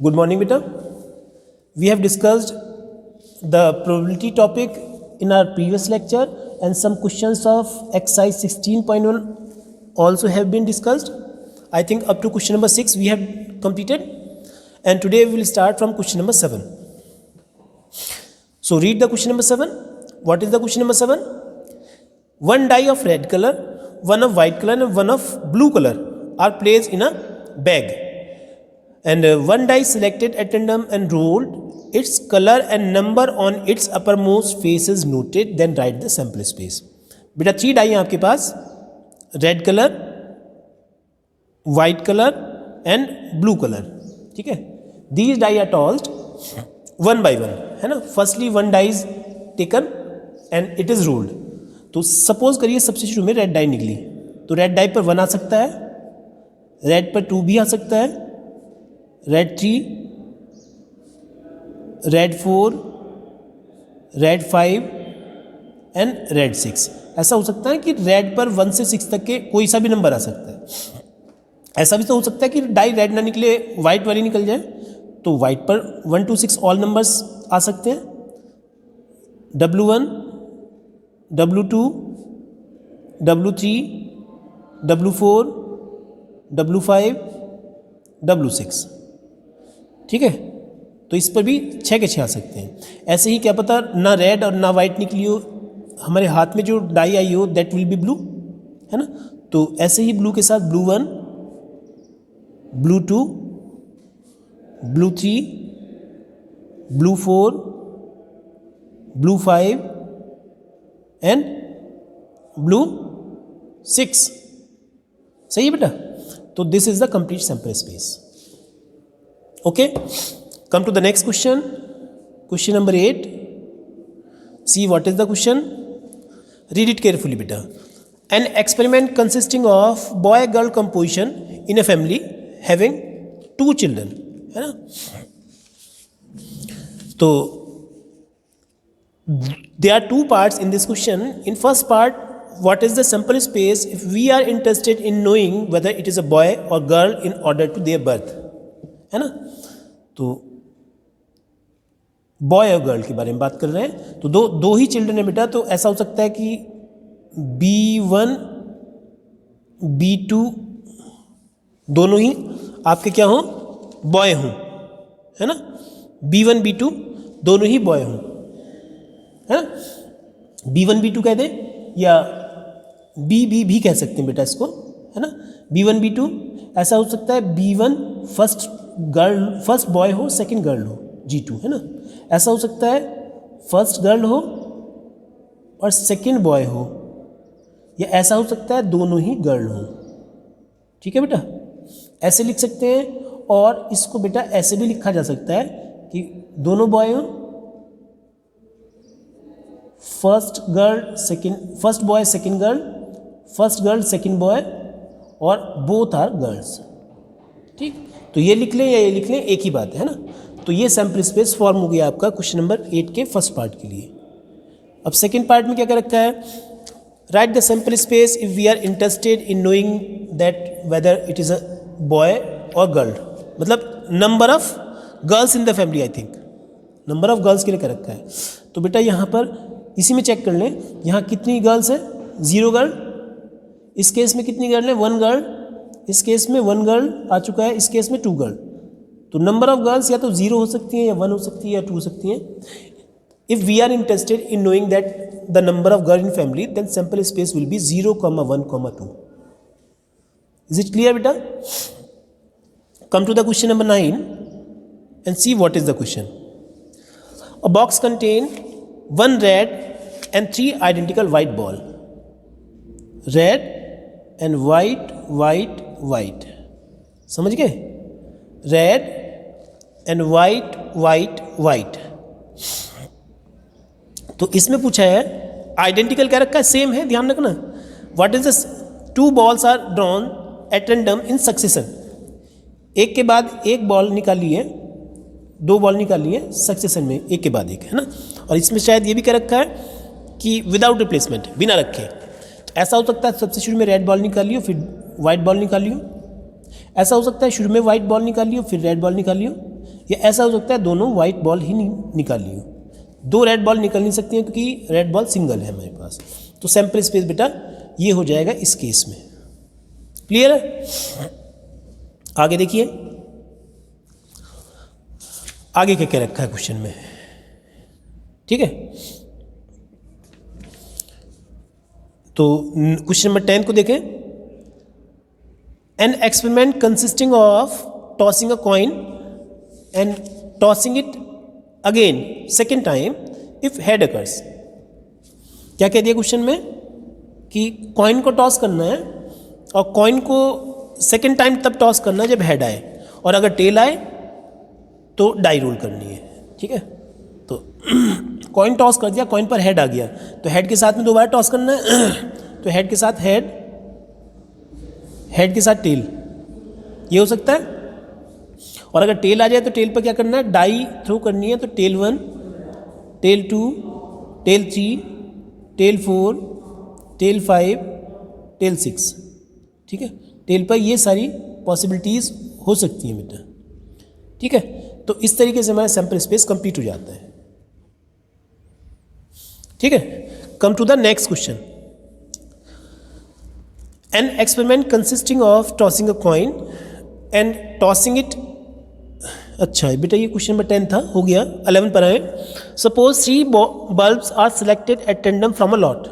Good morning, beta. We have discussed the probability topic in our previous lecture, and some questions of exercise 16.1 also have been discussed. I think up to question number 6 we have completed, and today we will start from question number 7. So read the question number 7. What is the question number 7? One die of red color, one of white color, and one of blue color are placed in a bag. And one die selected at random and rolled, its color and number on its uppermost face is noted, then write the sample space. बेटा 3 die हैं आपके पास, red colour, white colour and blue colour. ठीक है, these die are tossed one by one, है ना. Firstly one die is taken and it is rolled. तो suppose करिए सबसे शुरू में रेड डाई निकली, तो रेड डाई पर 1 आ सकता है, रेड पर 2 भी आ सकता है, red 3, red 4, red 5 and red 6. ऐसा हो सकता है कि रेड पर 1 से 6 तक के कोई सा भी नंबर आ सकता है. ऐसा भी तो हो सकता है कि डाई रेड ना निकले, वाइट वाली निकल जाए, तो वाइट पर 1 to 6 ऑल नंबर्स आ सकते हैं. W1, W2, W3, W4, W5, W6. ठीक है, तो इस पर भी 6 के 6 आ सकते हैं. ऐसे ही क्या पता ना रेड और ना वाइट निकली हो, हमारे हाथ में जो डाई आई हो दैट विल बी ब्लू, है ना. तो ऐसे ही ब्लू के साथ blue 1, blue 2, blue 3, blue 4, blue 5 and blue 6. सही है बेटा. तो this is the complete sample space. Okay, come to the next question. Question number 8. See what is the question. Read it carefully, beta. An experiment consisting of boy-girl composition in a family having 2 children. है ना. तो there are 2 parts in this question. In first part, what is the sample space if we are interested in knowing whether it is a boy or girl in order to their birth. है ना. तो boy और girl के बारे में बात कर रहे हैं. तो दो ही चिल्ड्रन है बेटा. तो ऐसा हो सकता है कि B1 B2 दोनों ही आपके क्या हों, बॉय हों, है ना. B1 B2 दोनों ही बॉय हों, है ना. B1 B2 कह दें या B भी कह सकते हैं बेटा इसको, है ना. B1 B2 ऐसा हो सकता है B1 फर्स्ट बॉय हो, सेकंड गर्ल हो, G2, है ना. ऐसा हो सकता है फर्स्ट गर्ल हो और सेकंड बॉय हो, या ऐसा हो सकता है दोनों ही गर्ल हो. ठीक है बेटा, ऐसे लिख सकते हैं. और इसको बेटा ऐसे भी लिखा जा सकता है कि दोनों बॉय हो, first boy second girl, first girl second boy, और बोथ आर गर्ल्स. ठीक, तो ये लिख लें या ये लिख लें, एक ही बात है ना. तो ये सैंपल स्पेस फॉर्म हो गया आपका क्वेश्चन नंबर 8 के फर्स्ट पार्ट के लिए. अब सेकंड पार्ट में क्या कर रखा है. Write the sample space if we are interested in knowing that whether it is a boy और गर्ल. मतलब number of girls in the family. I think number of girls के लिए कर रखा है. तो बेटा यहाँ पर इसी में चेक कर लें, यहाँ कितनी गर्ल्स है, 0 गर्ल. इस केस में कितनी गर्ल है, 1 गर्ल. इस केस में 1 गर्ल आ चुका है, इस केस में 2 गर्ल. तो नंबर ऑफ गर्ल्स या तो 0 हो सकती हैं, या 1 हो सकती है, या 2 हो सकती हैं. If we are interested in knowing that the number of girl in family, then sample space will be 0, 1, 2. Is it clear बेटा. Come to the question number 9 and see what is the question. A box contain 1 red and 3 identical white ball. Red and white white. समझ गए. Red and white. तो इसमें पूछा है identical क्या रखा है, सेम है, ध्यान रखना. What is this. 2 balls are drawn at random in succession. एक के बाद एक बॉल निकाली है, 2 बॉल निकाली है सक्सेशन में, एक के बाद एक, है ना. और इसमें शायद ये भी क्या रखा है कि विदाउट रिप्लेसमेंट, बिना रखे. ऐसा हो सकता है सबसे शुरू में रेड बॉल निकालियो फिर वाइट बॉल निकालियो. ऐसा हो सकता है शुरू में वाइट बॉल निकालियो फिर रेड बॉल निकालियो. या ऐसा हो सकता है दोनों वाइट बॉल ही निकाली हो, दो रेड बॉल निकल नहीं सकती हैं क्योंकि रेड बॉल सिंगल है हमारे पास। तो सैंपल स्पेस बेटा ये हो जाएगा इस केस में। क्लियर है? आगे देखिए आगे क्या क्या रखा है क्वेश्चन में, ठीक है। तो क्वेश्चन नंबर 10 को देखें। An experiment consisting of tossing a coin and tossing it again second time if head occurs. क्या कह दिया क्वेश्चन में कि कॉइन को टॉस करना है और कॉइन को सेकेंड टाइम तब टॉस करना है जब हेड आए, और अगर टेल आए तो डाई रोल करनी है, ठीक है। तो कॉइन टॉस कर दिया, कॉइन पर हेड आ गया तो हेड के साथ में दोबारा टॉस करना है तो हेड के साथ हेड, हेड के साथ टेल, ये हो सकता है। और अगर टेल आ जाए तो टेल पर क्या करना है, डाई थ्रो करनी है। तो tail 1, tail 2, tail 3, tail 4, tail 5, tail 6, ठीक है। टेल पर ये सारी पॉसिबिलिटीज़ हो सकती हैं बेटा, ठीक है। तो इस तरीके से हमारा सैंपल स्पेस कंप्लीट हो जाता है, ठीक है। Come to the next question. An experiment consisting of tossing a coin and tossing it. अच्छा बेटा ये क्वेश्चन नंबर 10 था, हो गया। 11 पर आए। Suppose 3 bulbs are selected at random from a lot.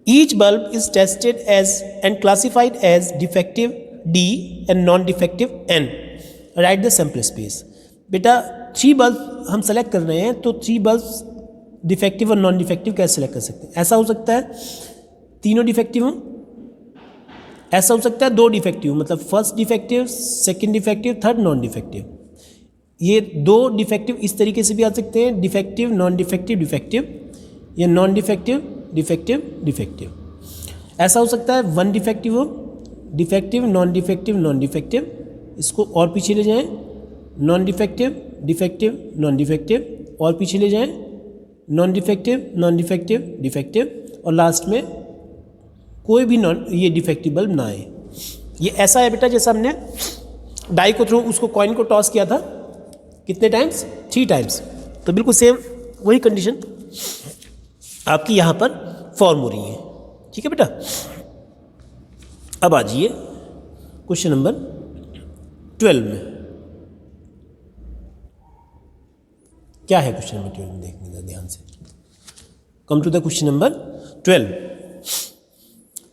Each bulb is tested as and classified as defective D and non-defective N. Write the sample space. बेटा 3 bulb हम सेलेक्ट कर रहे हैं तो 3 बल्ब डिफेक्टिव और नॉन डिफेक्टिव कैसे select कर सकते हैं? ऐसा हो सकता है तीनों डिफेक्टिव हो, ऐसा हो सकता है 2 डिफेक्टिव, मतलब first defective, second defective, third non defective. ये 2 डिफेक्टिव इस तरीके से भी आ सकते हैं, डिफेक्टिव नॉन डिफेक्टिव डिफेक्टिव, या नॉन डिफेक्टिव डिफेक्टिव डिफेक्टिव। ऐसा हो सकता है 1 डिफेक्टिव हो, defective non defective non defective, इसको और पीछे ले जाएं, non defective defective non defective, और पीछे ले जाएं, non defective non defective defective, और लास्ट में कोई भी नॉन ये डिफेक्टिव बल्ब ना आए। ये ऐसा है बेटा जैसा हमने डाई को थ्रू उसको कॉइन को टॉस किया था, कितने टाइम्स? 3 टाइम्स। तो बिल्कुल सेम वही कंडीशन आपकी यहाँ पर फॉर्म हो रही है, ठीक है बेटा। अब आ जाइए क्वेश्चन नंबर 12 में। क्या है क्वेश्चन नंबर 12 में, देखने का ध्यान से। Come to the question number 12।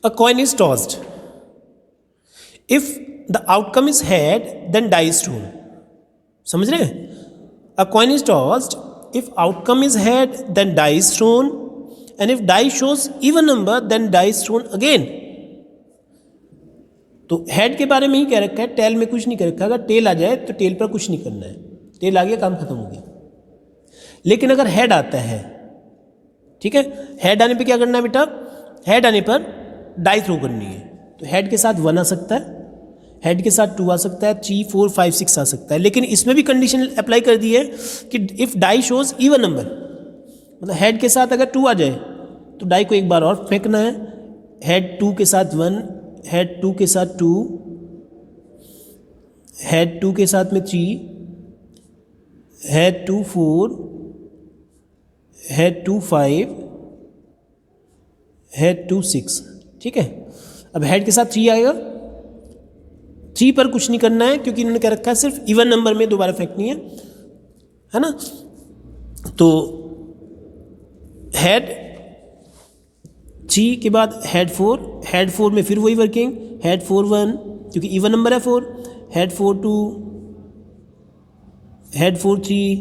A coin is tossed, if the outcome is head then die is thrown. समझ रहे हैं? A coin is tossed, if outcome is head then die is thrown, and if die shows even number then die is thrown again। तो head के बारे में ही कह रखा है, टेल में कुछ नहीं कह रखा। अगर टेल आ जाए तो टेल पर कुछ नहीं करना है, टेल आ गया काम खत्म हो गया। लेकिन अगर हेड आता है, ठीक है, हेड आने पे क्या करना है बेटा? हेड आने पर डाई थ्रो करनी है। तो हेड के साथ 1 आ सकता है, हेड के साथ 2 आ सकता है, 3, 4, 5, 6 आ सकता है। लेकिन इसमें भी कंडीशन अप्लाई कर दी है कि if die shows even number, मतलब हेड के साथ अगर 2 आ जाए तो डाई को एक बार और फेंकना है। हेड 2 के साथ 1, हेड 2 के साथ 2, हेड 2 के साथ में 3, हेड 2 4, हेड 2 5, हेड 2 6, ठीक है। अब हेड के साथ 3 आएगा, 3 पर कुछ नहीं करना है क्योंकि इन्होंने क्या रखा है, सिर्फ इवन नंबर में दोबारा फेंकनी है ना। तो हेड 3 के बाद हेड 4, हेड 4 में फिर वही वर्किंग, हेड 4 1 क्योंकि इवन नंबर है 4, head 4 2, head 4 3,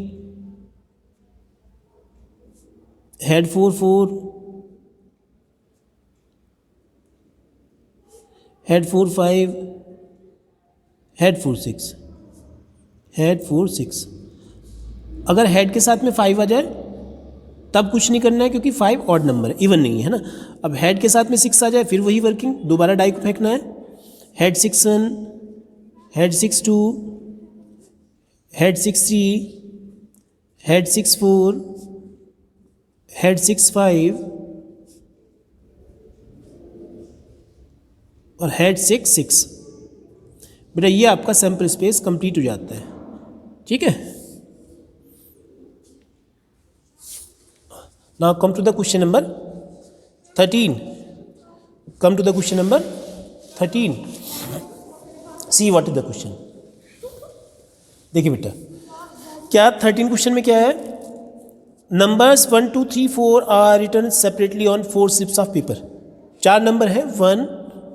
head 4 4, head 4 5, head 4 6, head 4 6। अगर हेड के साथ में 5 आ जाए तब कुछ नहीं करना है क्योंकि 5 ऑड नंबर है, इवन नहीं है ना। अब हेड के साथ में 6 आ जाए फिर वही वर्किंग, दोबारा डाई को फेंकना है। Head 6 1, head 6 2, head 6 3, head 6 4, head 6 5 और हेड 6 6। बेटा ये आपका सैंपल स्पेस कंप्लीट हो जाता है, ठीक है। Now come to the question number 13. Come to the question number 13. See what is the question. देखिए बेटा, क्या 13 क्वेश्चन में क्या है, numbers 1 2 3 4 are written separately on 4 slips of paper. 4 number है 1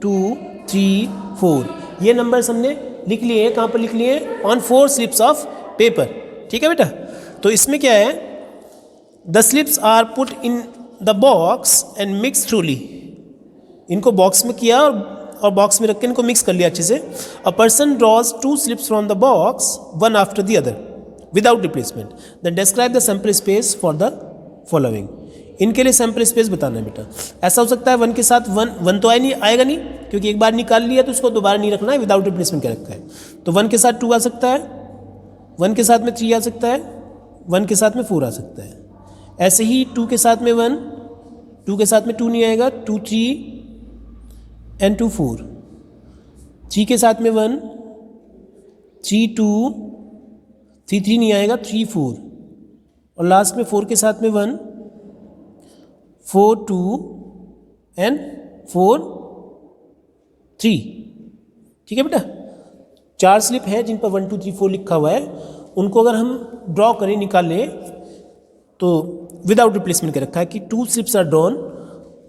2 3 4. ये नंबर्स हमने लिख लिए हैं, कहाँ पर लिख लिए हैं, ऑन 4 स्लिप्स ऑफ पेपर. ठीक है बेटा. तो इसमें क्या है, the slips are put in the box and mix thoroughly. इनको बॉक्स में किया और बॉक्स में रख के इनको मिक्स कर लिया अच्छे से. A person draws 2 slips from the box one after the other without replacement. Then describe the sample space for the following. इनके लिए सैंपल स्पेस बताना है बेटा. ऐसा हो सकता है 1 के साथ 1 तो आएगा नहीं, क्योंकि एक बार निकाल लिया तो उसको दोबारा नहीं रखना है, विदाउट रिप्लेसमेंट क्या रखा है. तो 1 के साथ 2 आ सकता है, 1 के साथ में 3 आ सकता है, 1 के साथ में 4 आ सकता है. ऐसे ही 2 के साथ में 1, 2 के साथ में 2 नहीं आएगा, 2 3 एंड 2 4. 3 के साथ में 1, 3 2, 3 3 नहीं आएगा, 3 4. और लास्ट में 4 के साथ में 1, 4 2 एंड 4 3. ठीक है बेटा. 4 स्लिप है जिन पर 1 2 3 4 लिखा हुआ है. उनको अगर हम ड्रॉ करें, निकालें, तो विदाउट रिप्लेसमेंट कर रखा है कि 2 slips are drawn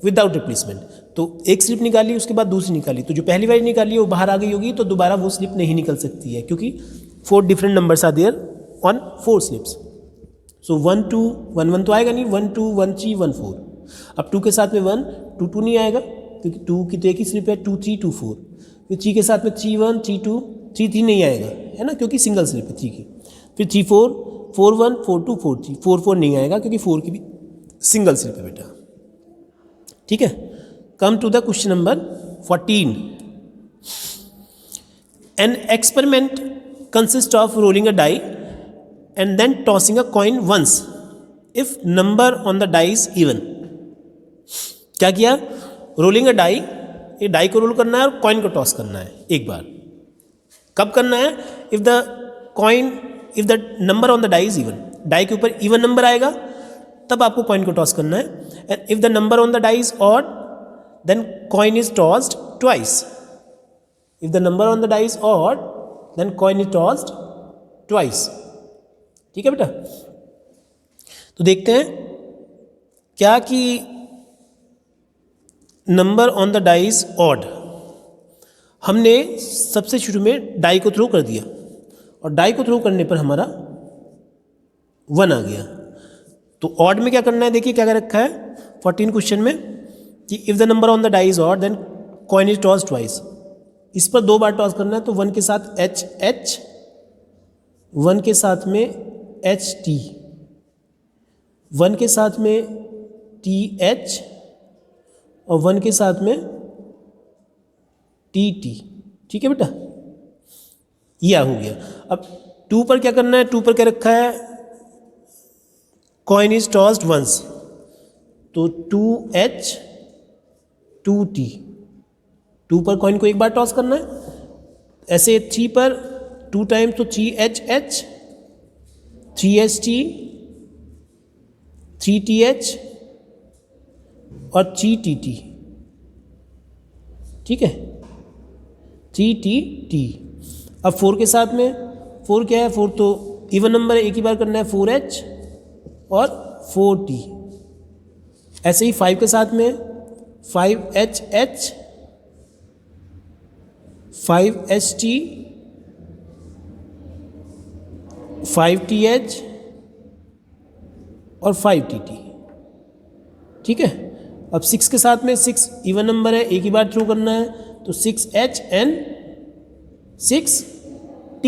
without replacement. तो एक स्लिप निकाली, उसके बाद दूसरी निकाली, तो जो पहली बार निकाली है वो बाहर आ गई होगी, तो दोबारा वो स्लिप नहीं निकल सकती है, क्योंकि 4 different numbers are there on 4 slips. So 1 2 1 1 तो आएगा नहीं, 1 2 1 3 1 4. अब 2 के साथ में 1, 2 2 नहीं आएगा, क्योंकि 2 की तो एक ही स्लिप है, 2 3 2 4. फिर 3 के साथ में 3 1 3 2 3 3 नहीं आएगा, है ना, क्योंकि सिंगल स्लिप है 3 की. फिर 3 4 4 1 4 2 4 3 4 4 नहीं आएगा, क्योंकि 4 की भी सिंगल स्लिप है बेटा. ठीक है. Come to the question number 14. An experiment consist of rolling a die and then tossing a coin once if number on the die is even. क्या किया, रोलिंग अ डाई, ये डाई को roll करना है और कॉइन को toss करना है एक बार. कब करना है, if the number on the die is even. Die के ऊपर इवन नंबर आएगा तब आपको कॉइन को टॉस करना है. And if the number on the die is odd then coin is tossed twice. If the number on the die is odd then coin is tossed twice. ठीक है बेटा. तो देखते हैं क्या कि number on the die is odd. हमने सबसे शुरू में डाई को थ्रो कर दिया और डाई को थ्रो करने पर हमारा 1 आ गया. तो ऑड में क्या करना है, देखिए क्या कर रखा है 14 क्वेश्चन में कि if the number on the die is odd then coin is toss twice. इस पर 2 बार टॉस करना है. तो 1 के साथ एच एच, 1 के साथ में एच टी, 1 के साथ में टी एच और 1 के साथ में टी टी. ठीक है बेटा, यह हो गया. अब 2 पर क्या करना है, 2 पर क्या रखा है, कॉइन इज टॉस्ड वंस, तो 2h 2t. 2 पर कॉइन को एक बार टॉस करना है. ऐसे 3 पर 2 टाइम्स, तो 3h 3ht 3th और 3tt. ठीक है, 3tt. अब 4 के साथ में 4 क्या है, 4 तो इवन नंबर है, एक ही बार करना है, 4h और 4t. ऐसे ही 5 के साथ में 5h 5ht 5th और 5tt. ठीक है. अब 6 के साथ में 6 इवन नंबर है, एक ही बार थ्रू करना है, तो 6h एंड 6t.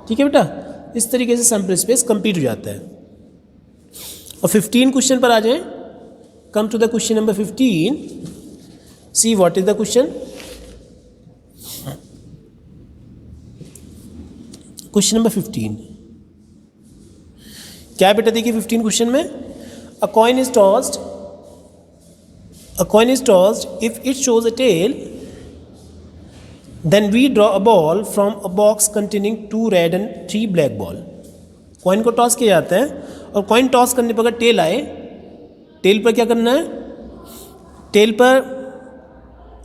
ठीक है बेटा. इस तरीके से सैंपल स्पेस कंप्लीट हो जाता है. और 15 क्वेश्चन पर आ जाएं. Come to the question number 15. See what is the question. Question number 15 क्या है बेटा, देखिए 15 क्वेश्चन में a coin is tossed if it shows a tail then we draw a ball from a box containing 2 red and 3 black ball. Coin को toss किया जाता है और कॉइन टॉस करने पर अगर टेल आए, टेल पर क्या करना है, टेल पर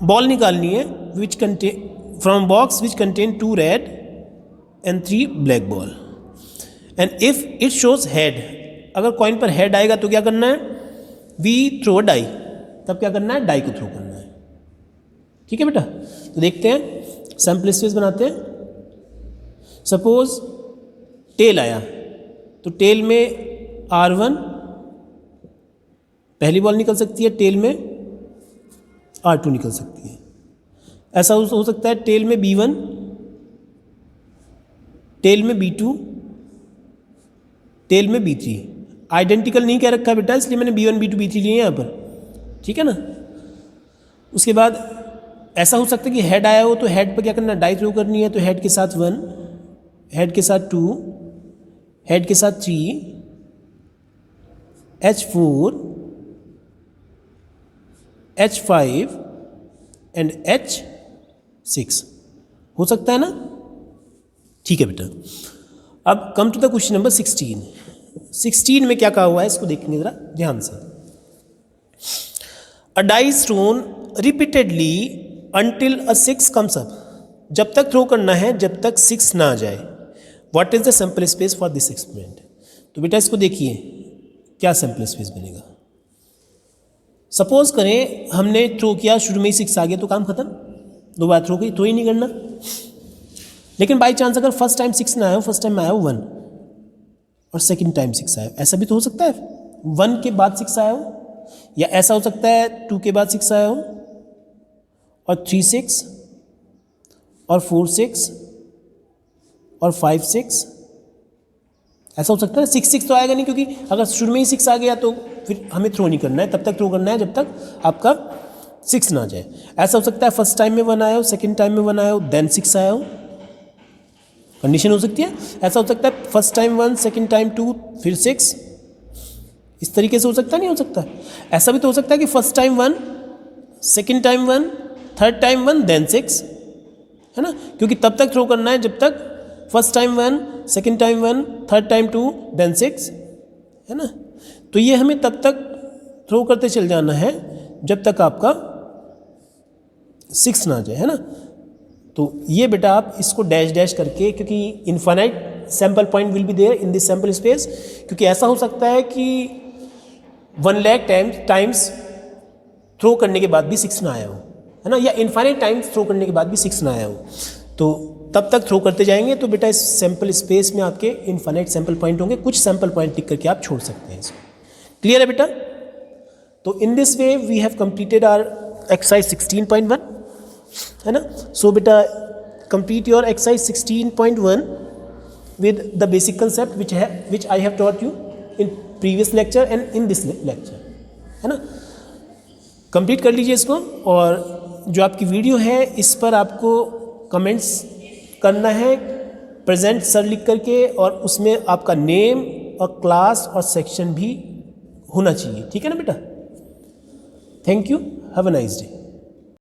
बॉल निकालनी है which contain from box which contain 2 red and 3 black ball and if it shows head. अगर कॉइन पर हेड आएगा तो क्या करना है, वी थ्रो डाई, तब क्या करना है, डाई को थ्रो करना है। ठीक है बेटा, तो देखते हैं, सैम्पल स्पेस बनाते हैं। सपोज टेल आया तो टेल में R1 पहली बॉल निकल सकती है, टेल में R2 निकल सकती है। ऐसा हो सकता है टेल में B1, टेल में B2, टेल में B3। आइडेंटिकल नहीं कह रखा है बेटा, इसलिए मैंने B1 B2 B3 लिए यहाँ पर, ठीक है ना। उसके बाद ऐसा हो सकता है कि हेड आया हो तो हेड पर क्या करना है, डाई थ्रो करनी है। तो हेड के साथ 1, हेड के साथ 2, हेड के साथ 3, H4, H5 एंड H6 हो सकता है ना। ठीक है बेटा, अब come to the question number 16। 16 में क्या कहा हुआ है इसको देखेंगे जरा ध्यान से। A dice thrown repeatedly until a 6 comes up. जब तक थ्रो करना है जब तक 6 ना आ जाए। What is the sample space for this experiment. तो बेटा इसको देखिए क्या सैंपल स्पेस बनेगा। सपोज करें हमने थ्रो किया, शुरू में ही 6 आ गया तो काम खत्म, दो बार थ्रो ही नहीं करना। लेकिन बाई चांस अगर फर्स्ट टाइम 6 ना आया हो, फर्स्ट टाइम आया हो 1 और सेकंड टाइम 6 आया, ऐसा भी तो हो सकता है 1 के बाद 6 आया हो, या ऐसा हो सकता है 2 के बाद 6 आया हो और 3 6 और 4 6 और 5 6। ऐसा हो सकता है 6 6 तो आएगा नहीं, क्योंकि अगर शुरू में ही 6 आ गया तो फिर हमें थ्रो नहीं करना है, तब तक थ्रो करना है जब तक आपका 6 ना आ जाए। ऐसा हो सकता है फर्स्ट टाइम में 1 आया हो, सेकंड टाइम में 1 आया हो, देन 6 आया हो, कंडीशन हो सकती है। ऐसा हो सकता है फर्स्ट टाइम 1, सेकंड टाइम 2, फिर 6, इस तरीके से हो सकता है, नहीं हो सकता। ऐसा भी तो हो सकता है कि first time 1, second time 1, third time 1, then 6, है ना, क्योंकि तब तक थ्रो करना है जब तक first time 1, second time 1, third time 2, then 6, है ना। तो ये हमें तब तक थ्रो करते चल जाना है जब तक आपका 6 ना आ जाए, है ना। तो ये बेटा आप इसको डैश डैश करके, क्योंकि infinite sample point will be there in this sample space, क्योंकि ऐसा हो सकता है कि 1 लाख टाइम्स थ्रो करने के बाद भी 6 ना आया हो, है ना, या इनफाइनाइट टाइम्स थ्रो करने के बाद भी 6 ना आया हो, तो तब तक थ्रो करते जाएंगे। तो बेटा इस सैंपल स्पेस में आपके इनफाइनाइट सैंपल पॉइंट होंगे, कुछ सैंपल पॉइंट टिक करके आप छोड़ सकते हैं इसको। क्लियर है बेटा। तो in this way we have completed our exercise 16.1, है ना। सो बेटा complete your exercise 16.1 with the basic concept which I have taught you in previous lecture and in this lecture, है ना। कंप्लीट कर लीजिए इसको, और जो आपकी वीडियो है इस पर आपको कमेंट्स करना है प्रेजेंट सर लिख करके, और उसमें आपका नेम और क्लास और सेक्शन भी होना चाहिए, ठीक है ना बेटा। Thank you, have a nice day.